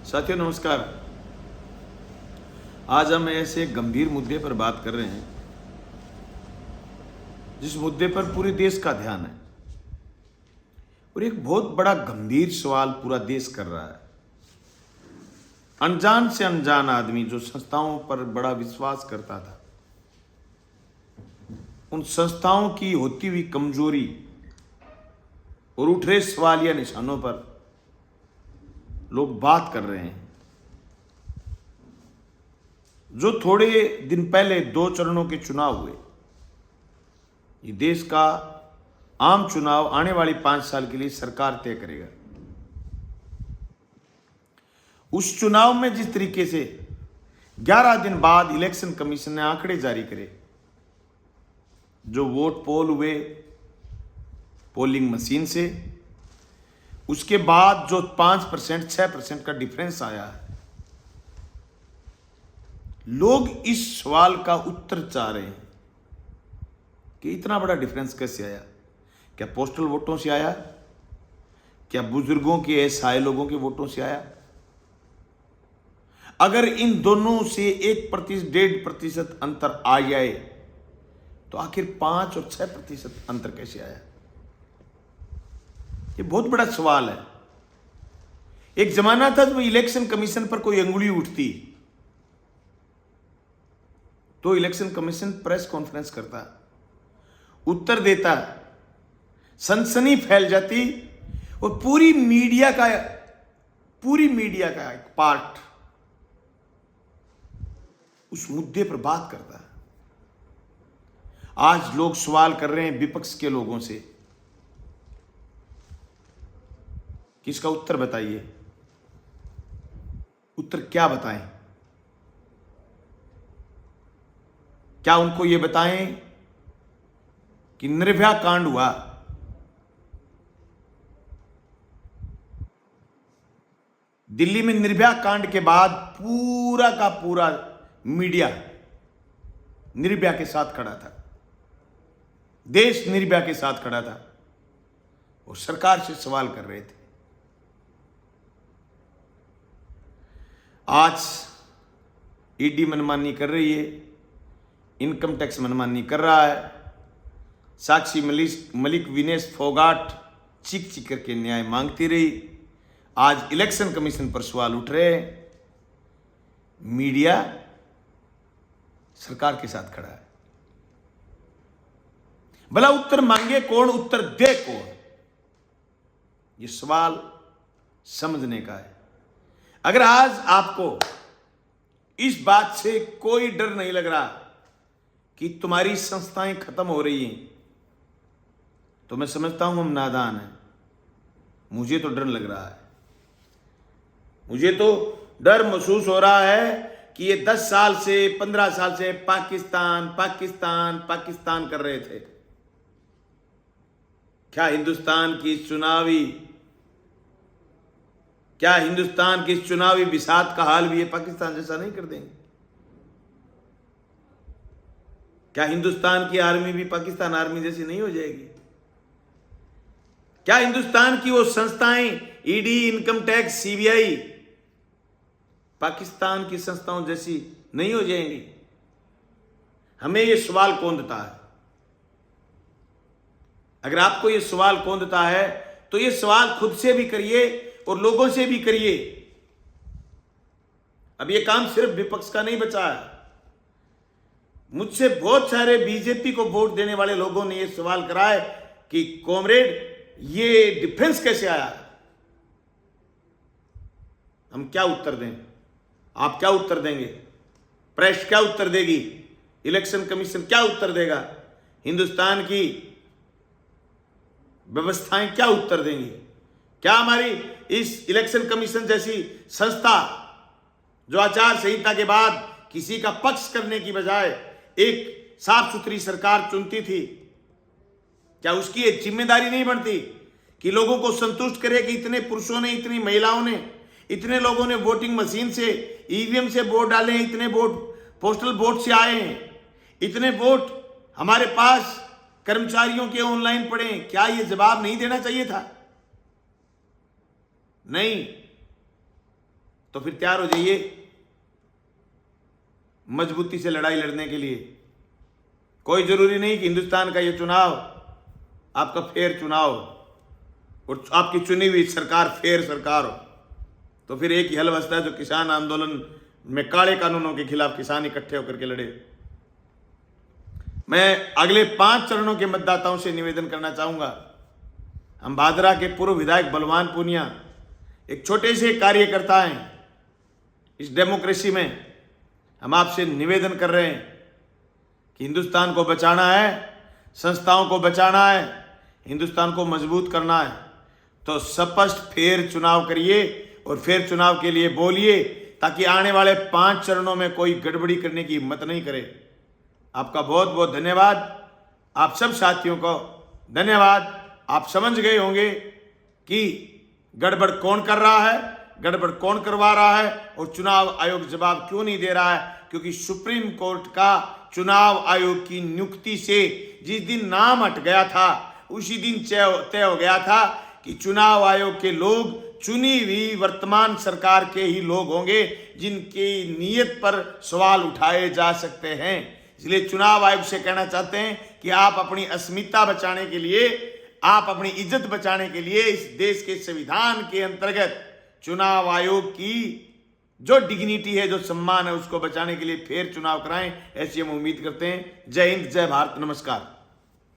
साथियों नमस्कार। आज हम ऐसे गंभीर मुद्दे पर बात कर रहे हैं जिस मुद्दे पर पूरे देश का ध्यान है और एक बहुत बड़ा गंभीर सवाल पूरा देश कर रहा है। अनजान से अनजान आदमी जो संस्थाओं पर बड़ा विश्वास करता था, उन संस्थाओं की होती हुई कमजोरी और उठ रहे सवालिया निशानों पर लोग बात कर रहे हैं। जो थोड़े दिन पहले 2 चरणों के चुनाव हुए, ये देश का आम चुनाव आने वाली 5 साल के लिए सरकार तय करेगा। उस चुनाव में जिस तरीके से 11 दिन बाद इलेक्शन कमीशन ने आंकड़े जारी करे, जो वोट पोल हुए पोलिंग मशीन से, उसके बाद जो 5% 6% का डिफरेंस आया है, लोग इस सवाल का उत्तर चाह रहे हैं कि इतना बड़ा डिफरेंस कैसे आया। क्या पोस्टल वोटों से आया? क्या बुजुर्गों के असहाय लोगों के वोटों से आया? अगर इन दोनों से 1% 1.5% अंतर आ जाए तो आखिर 5 और 6% अंतर कैसे आया? ये बहुत बड़ा सवाल है। एक जमाना था जब इलेक्शन कमीशन पर कोई अंगुली उठती तो इलेक्शन कमीशन प्रेस कॉन्फ्रेंस करता, उत्तर देता, सनसनी फैल जाती और पूरी मीडिया का एक पार्ट उस मुद्दे पर बात करता है। आज लोग सवाल कर रहे हैं विपक्ष के लोगों से कि इसका उत्तर बताइए। उत्तर क्या बताएं? क्या उनको यह बताएं कि निर्भया कांड हुआ, दिल्ली में निर्भया कांड के बाद पूरा का पूरा मीडिया निर्भया के साथ खड़ा था, देश निर्भया के साथ खड़ा था और सरकार से सवाल कर रहे थे। आज ईडी मनमानी कर रही है, इनकम टैक्स मनमानी कर रहा है, साक्षी मलिक विनेश फोगाट चीख चीख करके न्याय मांगती रही। आज इलेक्शन कमीशन पर सवाल उठ रहे हैं, मीडिया सरकार के साथ खड़ा है। भला उत्तर मांगे कौन, उत्तर दे कौन? ये सवाल समझने का है। अगर आज आपको इस बात से कोई डर नहीं लग रहा कि तुम्हारी संस्थाएं खत्म हो रही हैं, तो मैं समझता हूं हम नादान हैं। मुझे तो डर लग रहा है, मुझे तो डर महसूस हो रहा है कि ये 10 साल से 15 साल से पाकिस्तान पाकिस्तान पाकिस्तान कर रहे थे। क्या हिंदुस्तान की चुनावी बिसात का हाल भी ये पाकिस्तान जैसा नहीं कर देंगे? क्या हिंदुस्तान की आर्मी भी पाकिस्तान आर्मी जैसी नहीं हो जाएगी? क्या हिंदुस्तान की वो संस्थाएं ED, income tax, CBI Pakistan की संस्थाओं जैसी नहीं हो जाएंगी? हमें ये सवाल कौंधता है। अगर आपको ये सवाल कौंधता है तो ये सवाल खुद से भी करिए और लोगों से भी करिए। अब ये काम सिर्फ विपक्ष का नहीं बचा है। मुझसे बहुत सारे बीजेपी को वोट देने वाले लोगों ने ये सवाल करा है कि कॉमरेड ये डिफेंस कैसे आया? हम क्या उत्तर दें? आप क्या उत्तर देंगे? प्रेस क्या उत्तर देगी? इलेक्शन कमीशन क्या उत्तर देगा? हिंदुस्तान की व्यवस्थाएं क्या उत्तर देंगी? क्या हमारी इस इलेक्शन कमीशन जैसी संस्था जो आचार संहिता के बाद किसी का पक्ष करने की बजाय एक साफ सुथरी सरकार चुनती थी, क्या उसकी एक जिम्मेदारी नहीं बनती कि लोगों को संतुष्ट करे कि इतने पुरुषों ने, इतनी महिलाओं ने, इतने लोगों ने वोटिंग मशीन से, ईवीएम से वोट डाले हैं, इतने वोट पोस्टल वोट से आए हैं, इतने वोट हमारे पास कर्मचारियों के ऑनलाइन पड़े हैं? क्या यह जवाब नहीं देना चाहिए था? नहीं। तो फिर तैयार हो जाइए मजबूती से लड़ाई लड़ने के लिए। कोई जरूरी नहीं कि हिंदुस्तान का ये चुनाव आपका फेयर चुनाव और आपकी चुनी हुई सरकार फेयर सरकार हो। तो फिर एक ही हल बचता है, जो किसान आंदोलन में काले कानूनों के खिलाफ किसान इकट्ठे होकर के लड़े। मैं अगले 5 चरणों के मतदाताओं से निवेदन करना चाहूंगा। हम भादरा के पूर्व विधायक बलवान पूनिया एक छोटे से कार्यकर्ता हैं। इस डेमोक्रेसी में हम आपसे निवेदन कर रहे हैं कि हिंदुस्तान को बचाना है, संस्थाओं को बचाना है, हिंदुस्तान को मजबूत करना है, तो स्पष्ट फेयर चुनाव करिए और फेयर चुनाव के लिए बोलिए, ताकि आने वाले 5 चरणों में कोई गड़बड़ी करने की हिम्मत नहीं करे। आपका बहुत बहुत धन्यवाद। आप सब साथियों को धन्यवाद। आप समझ गए होंगे कि गड़बड़ कौन कर रहा है, गड़बड़ कौन करवा रहा है और चुनाव आयोग जवाब क्यों नहीं दे रहा है। क्योंकि सुप्रीम कोर्ट का चुनाव आयोग की नियुक्ति से जिस दिन नाम हट गया था, उसी दिन तय हो गया था कि चुनाव आयोग के लोग चुनी हुई वर्तमान सरकार के ही लोग होंगे, जिनकी नीयत पर सवाल उठाए जा सकते हैं। इसलिए चुनाव आयोग से कहना चाहते हैं कि आप अपनी अस्मिता बचाने के लिए, आप अपनी इज्जत बचाने के लिए इस देश के संविधान के अंतर्गत चुनाव आयोग की जो डिग्निटी है, जो सम्मान है, उसको बचाने के लिए फेयर चुनाव कराएं। ऐसी हम उम्मीद करते हैं। जय हिंद, जय भारत, नमस्कार।